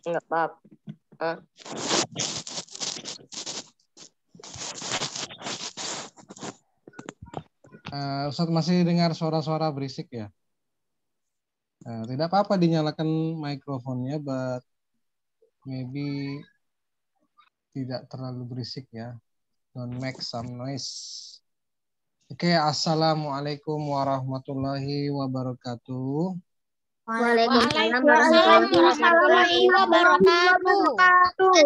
Enggak apa-apa. Ustadz masih dengar suara-suara berisik ya? Tidak apa-apa dinyalakan mikrofonnya, but maybe tidak terlalu berisik ya. Don't make some noise. Oke, assalamualaikum warahmatullahi wabarakatuh. Waalaikumsalam warahmatullahi wabarakatuh.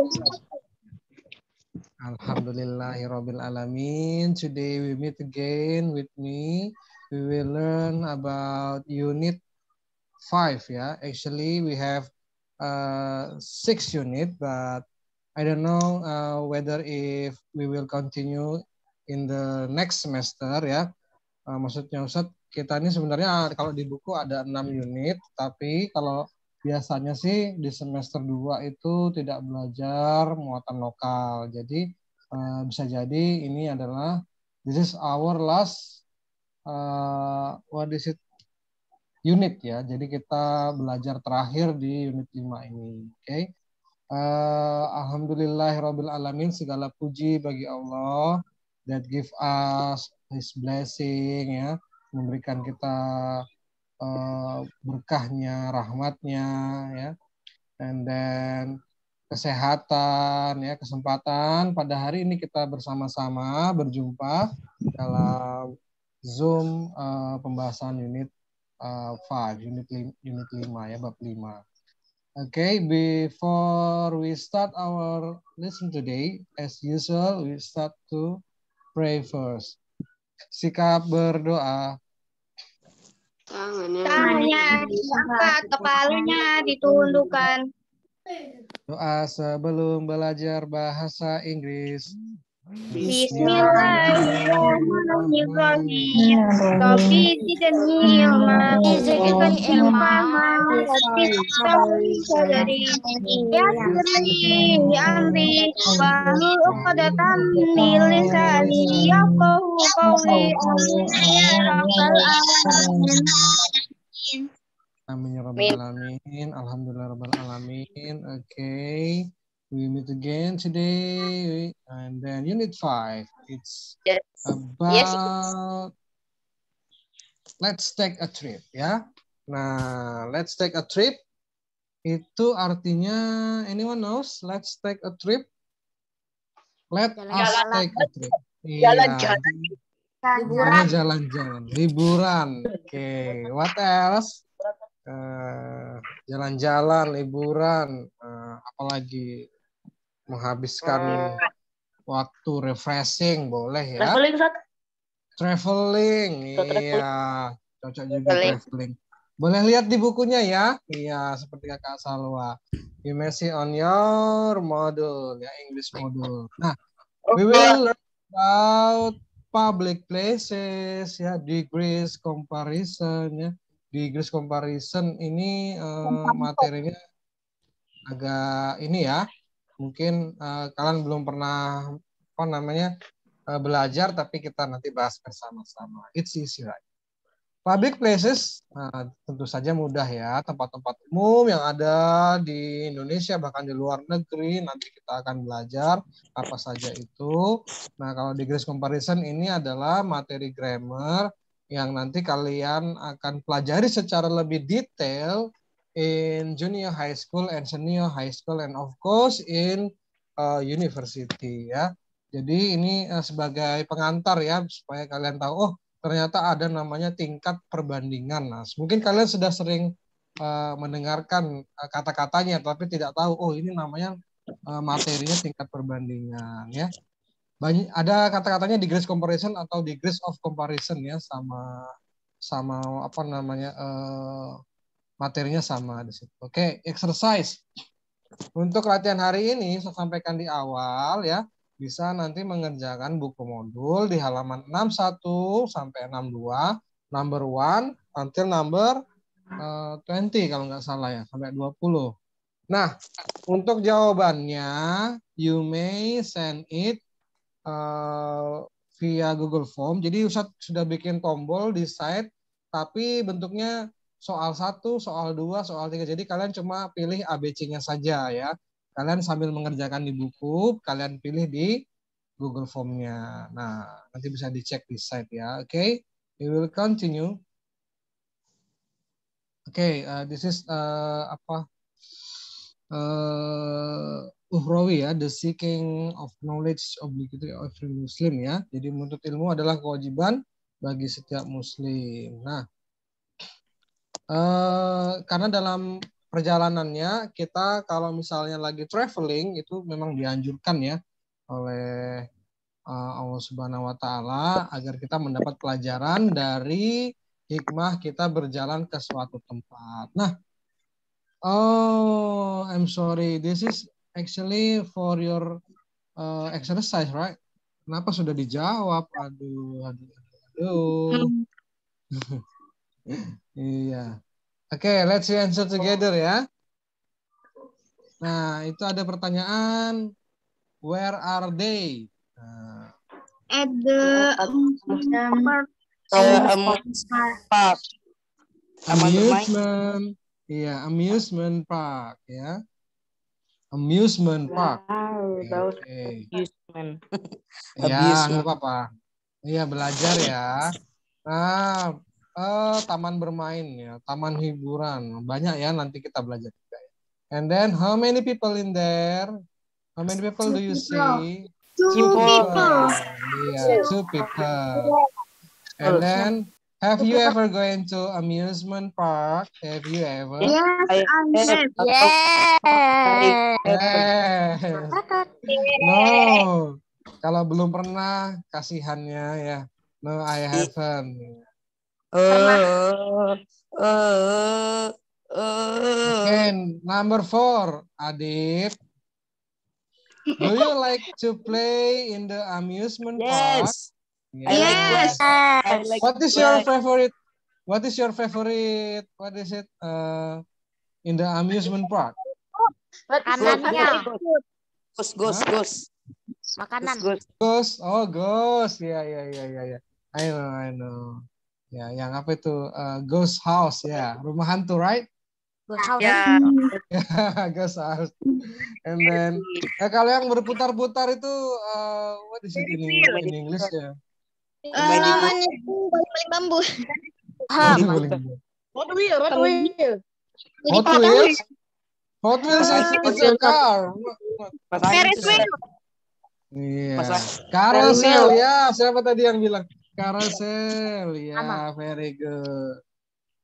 Alhamdulillahirabbil alamin. Today we meet again with me. We will learn about unit 5 ya. Actually we have 6 unit, but I don't know whether if we will continue in the next semester ya. Maksudnya Ustadz, kita ini sebenarnya kalau di buku ada 6 unit, tapi kalau biasanya sih di semester 2 itu tidak belajar muatan lokal. Jadi bisa jadi ini adalah this is our last what is it unit ya. Jadi kita belajar terakhir di unit 5 ini. Oke. Okay? Alhamdulillahirabbil alamin, segala puji bagi Allah that give us his blessing ya, memberikan kita berkahnya, rahmatnya ya, and then kesehatan ya, kesempatan pada hari ini kita bersama-sama berjumpa dalam Zoom pembahasan unit 5, unit 5 ya, bab 5. Okay, before we start our lesson today, as usual, we start to pray first. Sikap berdoa. Tangannya diangkat, kepalanya ditundukkan. Doa sebelum belajar bahasa Inggris. Bismillahirrahmanirrahim. Rabbi zidni ilma. Rabbi sadri. Yassirli amri. Wahlul 'uqdatam min lisani yafqahu qawli. Ya rabbal alamin. Amin ya rabbal alamin. Alhamdulillah rabbil alamin. Okay. We meet again today, and then unit 5. It's about let's take a trip ya. Nah, let's take a trip itu artinya, anyone knows? Let's take a trip. Let us take a trip. Jalan-jalan. Jalan-jalan. Liburan. Oke. What else? Jalan-jalan, liburan, apalagi menghabiskan waktu refreshing boleh ya. Traveling, iya, cocok juga traveling. Boleh lihat di bukunya ya, iya seperti Kakak Salwa. You may see on your module ya, English module. Nah, we will learn about public places ya, degrees comparison ya. Degrees comparison ini materinya agak ini ya, mungkin kalian belum pernah belajar, tapi kita nanti bahas bersama-sama. It's easy, right? Public places tentu saja mudah ya, tempat-tempat umum yang ada di Indonesia bahkan di luar negeri, nanti kita akan belajar apa saja itu. Nah, kalau degrees comparison ini adalah materi grammar yang nanti kalian akan pelajari secara lebih detail in junior high school and senior high school and of course in university ya. Jadi ini sebagai pengantar ya, supaya kalian tahu, oh ternyata ada namanya tingkat perbandingan. Nah, mungkin kalian sudah sering mendengarkan kata-katanya, tapi tidak tahu, oh ini namanya materinya tingkat perbandingan ya. Ada kata-katanya degrees comparison atau degrees of comparison ya, sama apa namanya materinya sama di situ. Oke, exercise. Untuk latihan hari ini saya sampaikan di awal ya, bisa nanti mengerjakan buku modul di halaman 61 sampai 62, number 1 until number 20 kalau nggak salah ya, sampai 20. Nah, untuk jawabannya you may send it via Google Form. Jadi Ustadz sudah bikin tombol di site, tapi bentuknya soal 1, soal 2, soal 3. Jadi kalian cuma pilih ABC-nya saja ya. Kalian sambil mengerjakan di buku, kalian pilih di Google Form-nya. Nah, nanti bisa dicek di site ya. Oke, we will continue. Oke, this is Uhrawi ya, the seeking of knowledge obligatory of every Muslim ya. Jadi menuntut ilmu adalah kewajiban bagi setiap Muslim. Nah, karena dalam perjalanannya kita kalau misalnya lagi traveling itu memang dianjurkan ya oleh Allah Subhanahu wa taala agar kita mendapat pelajaran dari hikmah kita berjalan ke suatu tempat. Nah, I'm sorry, this is actually for your exercise, right? Kenapa sudah dijawab? Aduh. Iya. Oke, let's answer together ya. Nah, itu ada pertanyaan. Where are they? Nah, At the Park. amusement. Iya, amusement park ya. Amusement park. Oke. Amusement. Ya, nggak apa-apa. Iya, belajar ya. Nah, taman bermain ya, taman hiburan. Banyak ya, nanti kita belajar juga ya. And then, how many people in there? How many people do you see? Two people. Yeah, 2 people. And then, have you ever gone to amusement park? Have you ever? Yes, Yes. yes. Yes. No. Kalau belum pernah, kasihannya ya. No, I haven't. Okay, number 4, Adit. Do you like to play in the amusement park? Yes. What is your favorite? What is your favorite? What is it? In the amusement park? Makanannya. Ghost. Makanan. Ghost. Oh, ghost. Ya. I know. Ya, yang apa itu? Ghost house ya, rumah hantu, right? Ghost house. Ya. Ghost house. And then kalau yang berputar-putar itu what is it in English ya? Namanya itu baling bambu. Hot wheel. Hot Wheels is a car. Ferris wheel. Iya. Carousel ya. Siapa tadi yang bilang? Carousel. Ya, very good.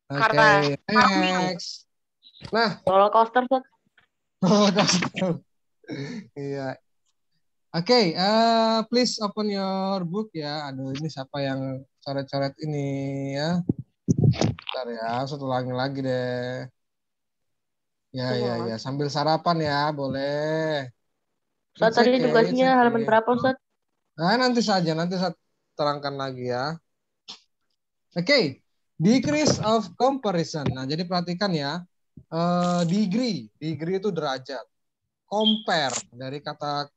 Oke, next. Nah, Roller coaster. Iya. Oke, please open your book ya. Aduh, ini siapa yang coret-coret ini ya? Bentar ya, satu lagi deh. Ya. Sambil sarapan ya, boleh. Ustaz, tadi tugasnya halaman berapa, Ustaz? Nah, nanti saya terangkan lagi ya. Oke, degrees of comparison. Nah, jadi perhatikan ya. Degree itu derajat. Compare, dari kata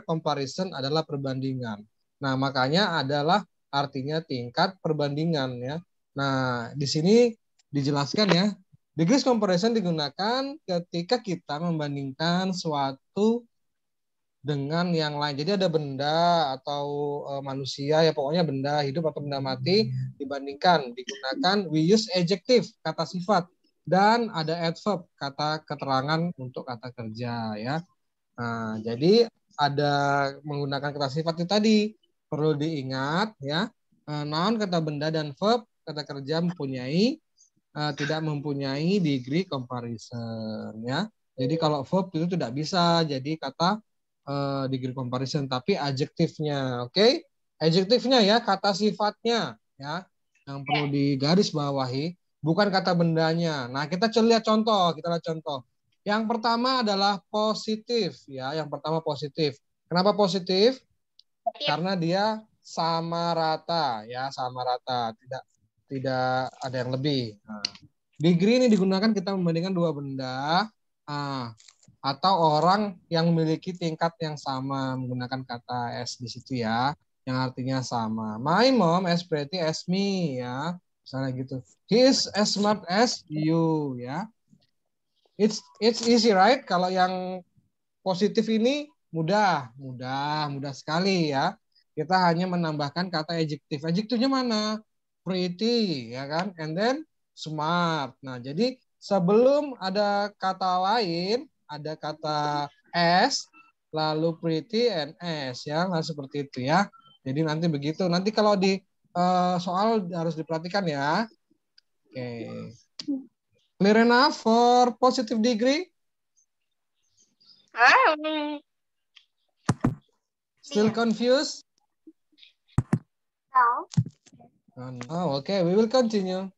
comparison adalah perbandingan. Nah, makanya adalah artinya tingkat perbandingan ya. Nah, di sini dijelaskan ya, degrees comparison digunakan ketika kita membandingkan suatu dengan yang lain. Jadi ada benda atau manusia ya, pokoknya benda hidup atau benda mati dibandingkan, digunakan we use adjective, kata sifat, dan ada adverb, kata keterangan untuk kata kerja ya. Nah, jadi ada menggunakan kata sifat itu tadi, perlu diingat ya. Noun, kata benda, dan verb, kata kerja tidak mempunyai degree comparison ya. Jadi kalau verb itu tidak bisa jadi kata degree comparison, tapi adjektifnya, oke? Adjektifnya ya, kata sifatnya ya, yang perlu digaris bawahi, bukan kata bendanya. Nah, kita lihat contoh. Yang pertama adalah positif ya, yang pertama positif. Kenapa positif? Karena dia sama rata ya, tidak ada yang lebih. Nah, degree ini digunakan kita membandingkan dua benda atau orang yang memiliki tingkat yang sama, menggunakan kata S di situ ya. yang artinya sama. My mom as pretty as me, ya. Misalnya gitu. He is as smart as you, ya. It's easy, right? Kalau yang positif ini mudah sekali, ya. Kita hanya menambahkan kata adjektif. Adjektifnya mana? Pretty, ya kan? And then smart. Nah, jadi sebelum ada kata lain, ada kata as, lalu pretty and as, ya. Nah, seperti itu, ya. Jadi nanti begitu. Nanti kalau di soal harus diperhatikan, ya. Oke. Clear enough for positive degree? Still confused? No. No. Okay, we will continue.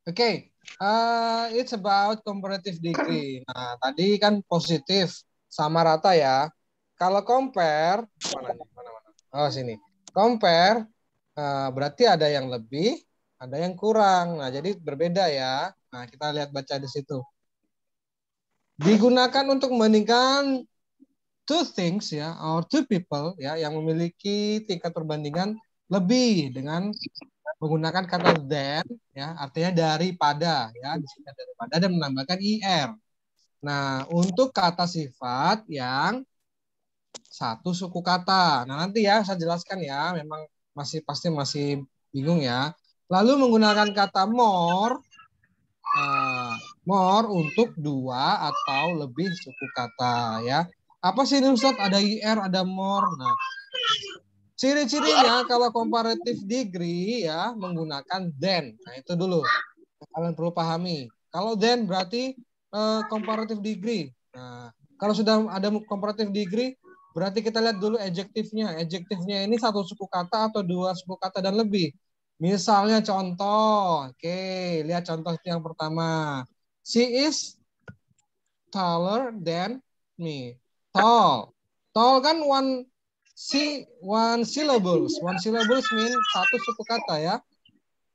Okay, it's about comparative degree. Nah, tadi kan positif sama rata, ya. Kalau compare, mana? Oh, sini. Compare berarti ada yang lebih, ada yang kurang. Nah, jadi berbeda, ya. Nah, kita lihat baca di situ. Digunakan untuk membandingkan two things, ya, or two people, ya, yang memiliki tingkat perbandingan lebih dengan menggunakan kata than, ya, artinya daripada, ya, di sini daripada dan menambahkan ir. Nah, untuk kata sifat yang satu suku kata. Nah, nanti ya saya jelaskan, ya, memang pasti masih bingung, ya. Lalu menggunakan kata more untuk dua atau lebih suku kata, ya. Apa sih ini Ustaz? Ada IR, ada more. Nah, ciri-cirinya kalau comparative degree, ya, menggunakan than. Nah, itu dulu kalian perlu pahami. Kalau than berarti comparative degree. Nah, kalau sudah ada comparative degree, berarti kita lihat dulu adjektifnya. Adjektifnya ini satu suku kata atau dua suku kata dan lebih. Misalnya contoh. Oke, lihat contoh yang pertama. She is taller than me. Tall. Tall kan one syllables. One syllables mean satu suku kata, ya.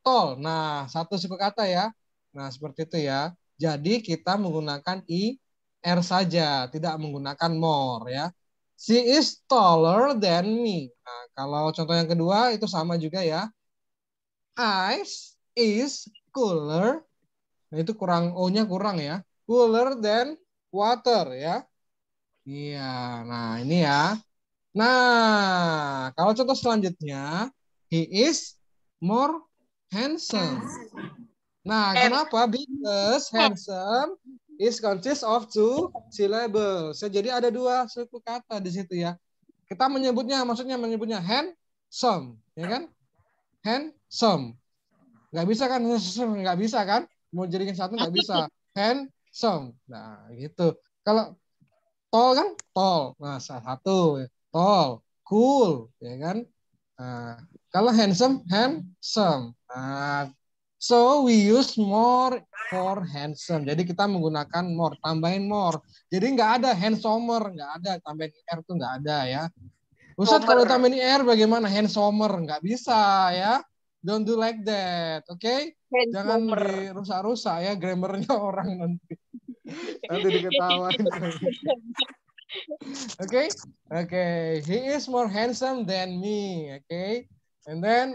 Tall. Nah, satu suku kata, ya. Nah, seperti itu, ya. Jadi kita menggunakan IR saja, tidak menggunakan more, ya. She is taller than me. Nah, kalau contoh yang kedua itu sama juga, ya. Ice is cooler. Nah, itu kurang O-nya kurang, ya. Cooler than water, ya. Iya, nah ini, ya. Nah, kalau contoh selanjutnya, he is more handsome. Nah, kenapa? Because handsome is consist of two syllables. Jadi ada dua suku kata di situ, ya. Kita menyebutnya handsome, ya kan? Handsome. Nggak bisa kan? Nggak bisa kan? Mau jadikan satu nggak bisa. Handsome. Nah, gitu. Kalau tall kan? Tall. Nah, satu. Tall. Cool. Ya kan? Nah, kalau handsome. Nah, so we use more for handsome. Jadi kita menggunakan more, tambahin more. Jadi nggak ada handsomer, nggak ada, tambahin er tuh nggak ada, ya. Ustadz kalau tambahin er bagaimana? Handsomer nggak bisa, ya. Don't do like that, oke? Jangan dirusak-rusak, ya, grammarnya orang nanti. Nanti diketawain. Okay. He is more handsome than me. Okay. And then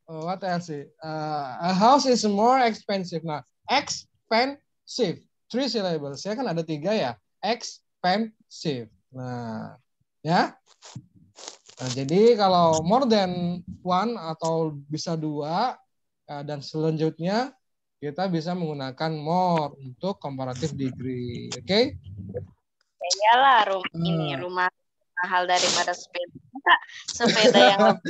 what else? A house is more expensive. Nah, expensive. 3 syllables. Ya kan ada 3, ya. Expensive. Nah, ya. Nah, jadi kalau more than one atau bisa 2 dan selanjutnya kita bisa menggunakan more untuk comparative degree. Oke? Okay? Iyalah rumah mahal daripada sepeda. Sepeda yang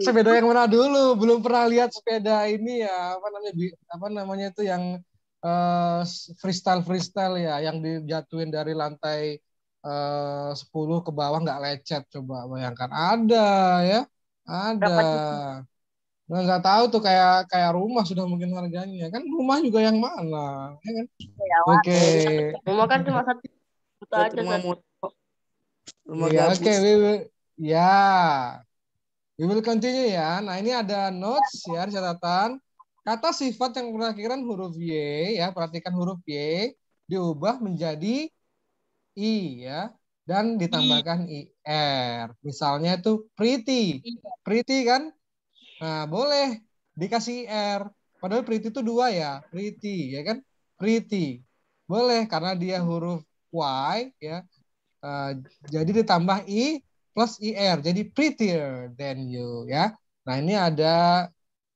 sepeda yang mana dulu? Belum pernah lihat sepeda ini, ya, apa namanya itu yang freestyle, ya, yang dijatuhin dari lantai 10 ke bawah nggak lecet. Coba bayangkan, ada, ya, ada. Nggak tahu tuh, kayak rumah sudah mungkin harganya. Kan rumah juga yang mana, ya kan? Oke. Rumah kan cuma satu aja, Iya, oke, we will continue, ya. Nah, ini ada notes, ya, catatan. Kata sifat yang berakhiran huruf Y, ya, perhatikan huruf Y diubah menjadi I, ya. dan ditambahkan IR. Misalnya itu pretty. Pretty kan? Nah, boleh dikasih IR. Padahal pretty itu 2 ya. Pretty, ya kan? Pretty. Boleh karena dia huruf Y ya. Jadi ditambah I plus IR. Jadi prettier than you ya. Nah, ini ada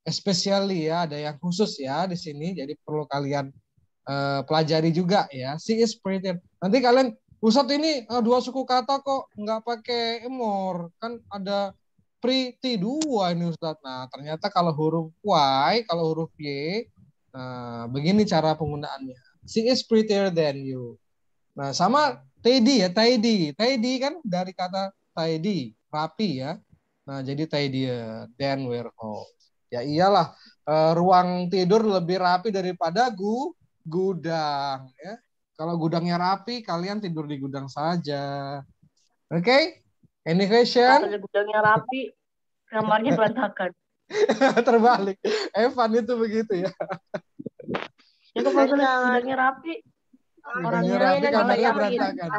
especially ya, ada yang khusus ya di sini. Jadi perlu kalian pelajari juga ya. She is prettier. Nanti kalian, Ustadz ini 2 suku kata kok nggak pakai more. Kan ada pretty 2 ini Ustadz. Nah, ternyata kalau huruf Y, kalau huruf Y, begini cara penggunaannya. She is prettier than you. Nah, sama tidy ya, tidy. Tidy kan dari kata tidy, rapi ya. Nah, jadi tidier than warehouse. Ya iyalah, ruang tidur lebih rapi daripada gudang ya. Kalau gudangnya rapi, kalian tidur di gudang saja. Oke? Okay? Any question? Kalau gudangnya rapi, kamarnya berantakan. Terbalik. Evan itu begitu ya. Ya kalau gudangnya rapi, Gudangnya rapi, kamarnya berantakan.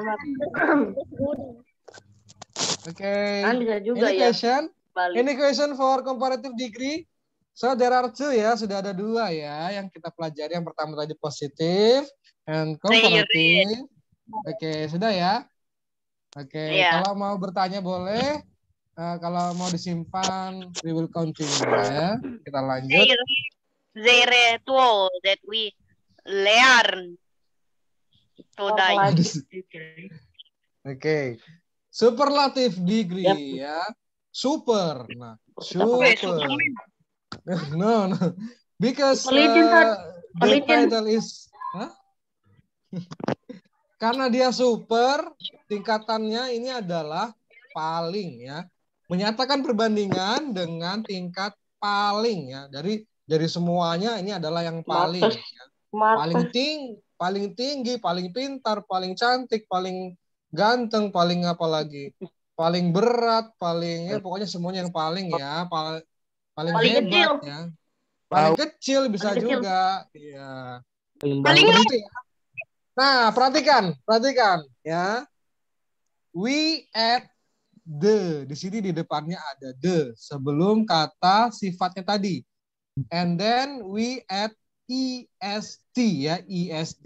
Oke. Kan bisa juga Any ya. question? Balik. Any question for comparative degree? So there are 2 ya, sudah ada 2 ya yang kita pelajari. Yang pertama tadi positif and comparative. Oke, sudah ya. Oke, kalau mau bertanya boleh. Kalau mau disimpan, we will continue ya. Kita lanjut. The tool that we learn today. Oke. Superlative degree ya. Super. Nah, super. No. Because the title is karena dia super, tingkatannya ini adalah paling ya. Menyatakan perbandingan dengan tingkat paling ya. Dari semuanya ini adalah yang paling ya. Paling tinggi, paling pintar, paling cantik, paling ganteng, paling apa lagi? Paling berat, paling ya pokoknya semuanya yang paling ya, paling hebat kecil. Ya. Paling kecil bisa paling juga. Iya. Paling gitu ya. Nah, perhatikan ya. We add the. Di sini di depannya ada the sebelum kata sifatnya tadi. And then we add est ya, est,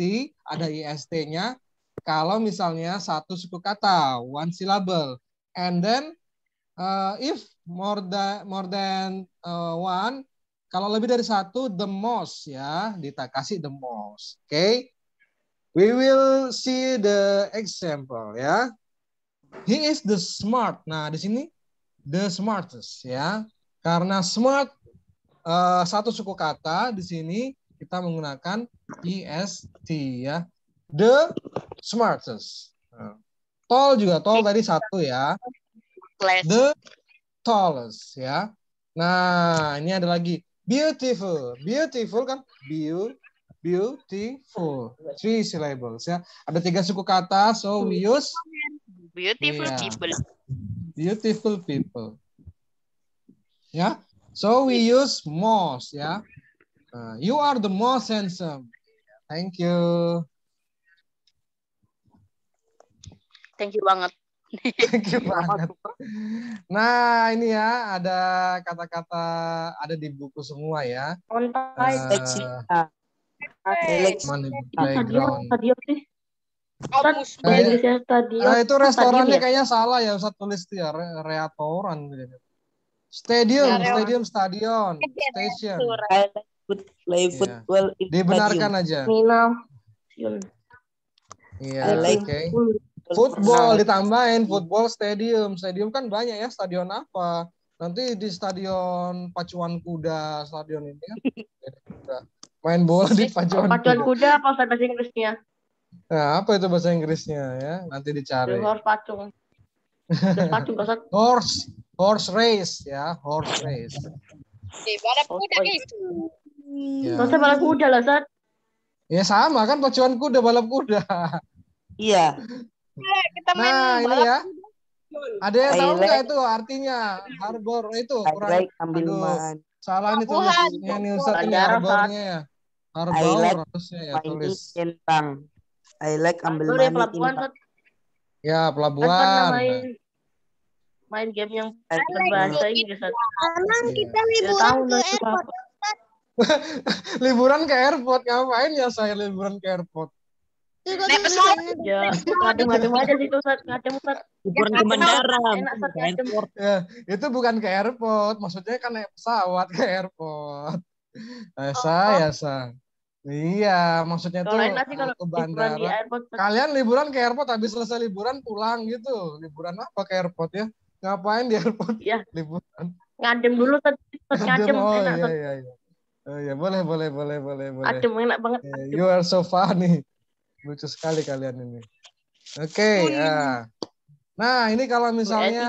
ada est-nya kalau misalnya satu suku kata, one syllable. And then if more than one, kalau lebih dari satu, the most ya, kita kasih the most. Oke. Okay? We will see the example ya. He is the smart. Nah, di sini the smartest ya. Karena smart satu suku kata di sini kita menggunakan est ya. The smartest. Tall juga, tall tadi satu ya. The tallest ya. Nah, ini ada lagi beautiful. Beautiful kan beautiful. 3 syllables ya. Ada 3 suku kata, so we use beautiful people. Beautiful people. Ya. So we use most ya. You are the most handsome. Thank you. Thank you banget. Thank you banget. Nah, ini ya ada kata-kata ada di buku semua ya. Playground. Itu restorannya kayaknya salah ya, Ustaz tulis itu ya, reatoran gitu. Stadion, station. Play football in dibenarkan aja. Iya, oke. Football ditambahin, football stadium. Stadium kan banyak ya, stadion apa? Nanti di stadion pacuan kuda, stadion ini kan. Main bola di pacuan kuda apa bahasa Inggrisnya? Nah, apa itu bahasa Inggrisnya ya? Nanti dicari. Horse pacung. Horse race ya, horse race. Balap kuda itu. Masa balap kuda lah, Sat? Ya sama kan pacuan kuda, balap kuda. Iya. Kita main ini ya. Ada yang tahu nggak itu artinya? Harbor itu kurang. Salah nih tulisnya nih Ustaz ini harbornya ya. Harbor harusnya ya tulis. I like ambil money in bank. Ya, Kan pernah pelabuhan. main game yang Airport. berbahasa Inggris. Emang Iya. kita Ya liburan tahu ke lah itu airport. apa. Liburan ke airport, ngapain ya saya liburan ke airport? Juga Naik kan pesawat. tujuannya Ya ngadem-ngadem aja sih Ustaz. Ngadem Ustaz. Liburan ke Ngadem, bandara, enak bukan Ustaz ke ngadem. airport. Ya, itu bukan ke airport, maksudnya kan naik pesawat ke airport. Ya, sa. Iya, maksudnya Kalau tuh enak sih kalau ke liburan di bandara. airport. Ustaz. Kalian liburan ke airport, habis selesai liburan pulang gitu. Liburan apa ke airport ya? Ngapain di airport? Iya. Liburan. Ngadem dulu Ustaz. Ngadem Oh enak iya Ustaz. iya iya. Oh iya, boleh. Ngadem enak banget. Yeah, you are so funny. Lucu sekali kalian ini. Oke, ya. Nah, ini kalau misalnya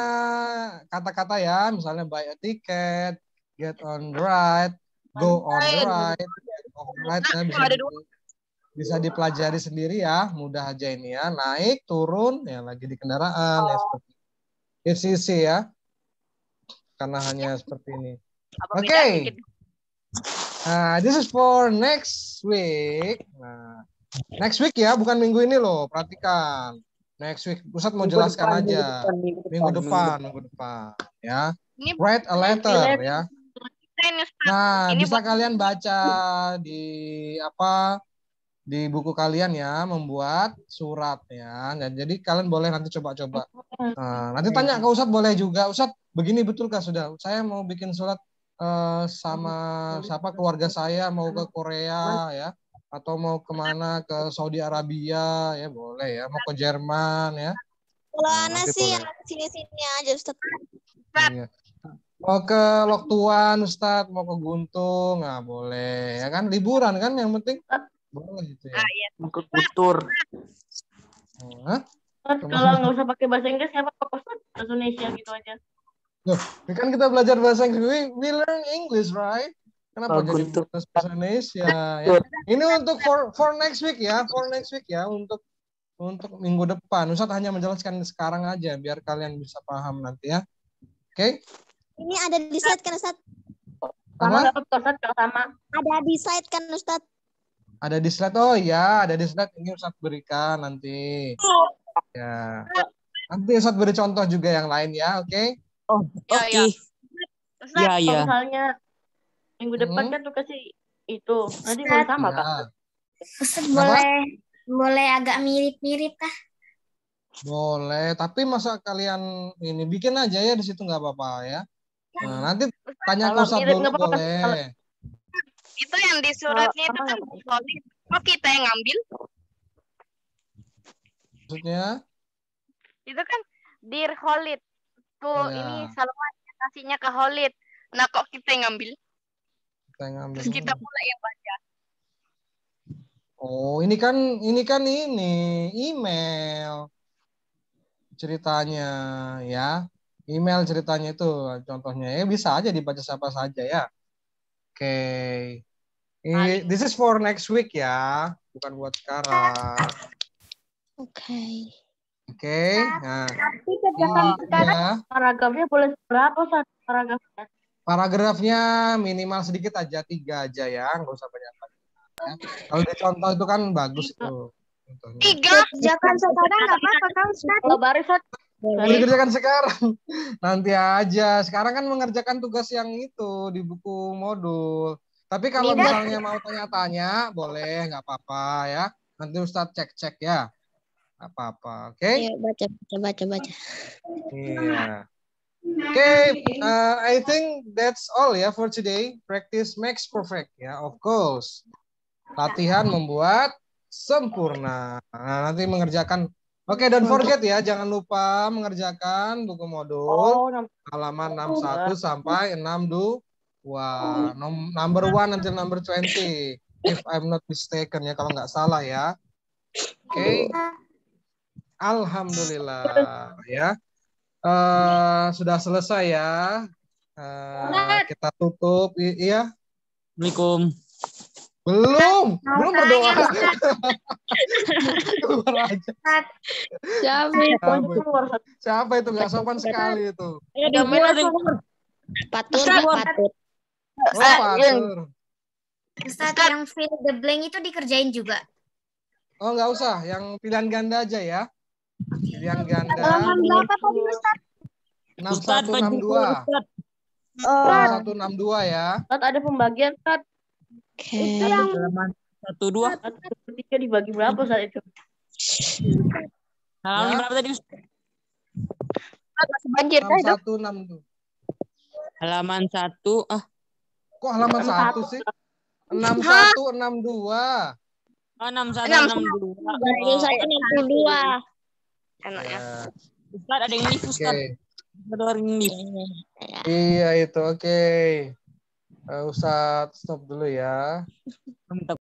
kata-kata ya, misalnya buy a ticket, get on the ride, go on the ride, get off the ride, nah, bisa dipelajari sendiri ya, mudah aja ini ya, naik, turun, ya lagi di kendaraan, ya seperti FCC ya, karena hanya seperti ini. Oke. Nah, this is for next week. Nah, next week ya, bukan minggu ini loh, perhatikan. Next week, Ustadz mau jelaskan aja. Minggu depan, ya. Write a letter ya. Nah, bisa kalian baca di di buku kalian ya, membuat surat ya. Nah, jadi kalian boleh nanti coba-coba. Nah, nanti tanya ke Ustadz boleh juga. Ustadz, begini betul kah sudah? Saya mau bikin surat sama siapa keluarga saya mau ke Korea ya, atau mau kemana ke Saudi Arabia ya boleh ya, mau ke Jerman ya. Kalau Nah, Ana nanti sih boleh. yang sini-sini aja Ustaz. Iya. Mau ke Loktuan Ustadz, mau ke Guntung, nah boleh ya kan, liburan kan yang penting boleh itu ya. Mau ke Kutur. Hah? Ustaz, kalau nggak usah pakai bahasa Inggris, siapa Pak Ustaz? Bahasa Indonesia gitu aja. Loh, kan kita belajar bahasa Inggris, we learn English, right? Kenapa jadi Guntur. bahasa Indonesia ya? Ini untuk for next week ya, untuk minggu depan. Ustadz hanya menjelaskan sekarang aja biar kalian bisa paham nanti ya. Oke? Ini ada di slide kan Ustaz? Sama Apa? nggak Ustaz? Kalau sama. Ada di slide kan Ustaz? Ada di slide. Oh ya, ada di slide, ini Ustadz berikan nanti. Ya. Nanti Ustadz beri contoh juga yang lain ya, oke? Oh, Ya, oke. ya. Ya, Kalau ya. misalnya minggu depan kan tuh kasih itu, nanti boleh sama Kak. Ya. Ustaz Kenapa? boleh agak mirip-mirip kah? Boleh, tapi masa kalian ini bikin aja ya di situ nggak apa-apa ya. Nah, nanti tanya ke Kalau Ustadz mirip dulu nggak apa-apa. boleh. Itu yang di suratnya itu Sama kan nggak solid. Kok kita yang ngambil? Maksudnya? Itu kan Dear Khalid. Tuh, Iya. ini Salman kasihnya ke Khalid. Nah, kok kita yang ngambil? Kita ngambil. Terus kita pula yang baca. Oh, ini kan email ceritanya ya. Email ceritanya itu contohnya ya, bisa aja dibaca siapa saja ya. Oke. This is for next week ya, bukan buat sekarang. Oke. Oke. Nah, Tapi kerjakan sekarang paragrafnya boleh berapa Ustaz? Paragrafnya. paragrafnya minimal sedikit aja, 3 aja ya, nggak usah banyak-banyak. Ya. Kalau di contoh itu kan bagus itu. Contohnya. 3. Kerjakan sekarang nggak apa-apa kan Ustaz? Kalau baris Ustaz. Boleh dikerjakan sekarang. Nanti aja. Sekarang kan mengerjakan tugas yang itu di buku modul. Tapi kalau misalnya mau tanya-tanya, boleh, nggak apa-apa ya. Nanti Ustadz cek-cek ya. Nggak apa-apa, oke? Ayo baca. Iya. Oke, I think that's all ya for today. Practice makes perfect ya, of course. Latihan membuat sempurna. Nah, nanti mengerjakan. Oke, don't forget ya, jangan lupa mengerjakan buku modul halaman 61 sampai 62. Number 1 until number 20. If I'm not mistaken ya, kalau nggak salah ya. Oke. Alhamdulillah ya. Sudah selesai ya. Kita tutup. Iya. Assalamualaikum. Belum berdoa. Keluar aja. Siapa itu nggak sopan sekali itu? Patut. Oh, Fatur. Ustaz yang fill the blank itu dikerjain juga. Oh, nggak usah. Yang pilihan ganda aja ya. Pilihan ganda Halaman berapa tadi Ustaz? 6162. Oh, 6162 ya. Ustaz ada pembagian Ustaz. Oke. Itu yang Halaman 12. ketiga dibagi berapa Ustaz itu? Halaman Ya. berapa tadi Ustaz? Masih banjir kah itu? 6162. Halaman 1. Kok halaman 1 sih? 6162. Oh, 6162. Berarti saya 62. Enaknya. Ya. Ustaz ada yang lift Ustaz. Oke. Ada orang yang lift. Iya itu oke. Ustadz stop dulu ya. Minta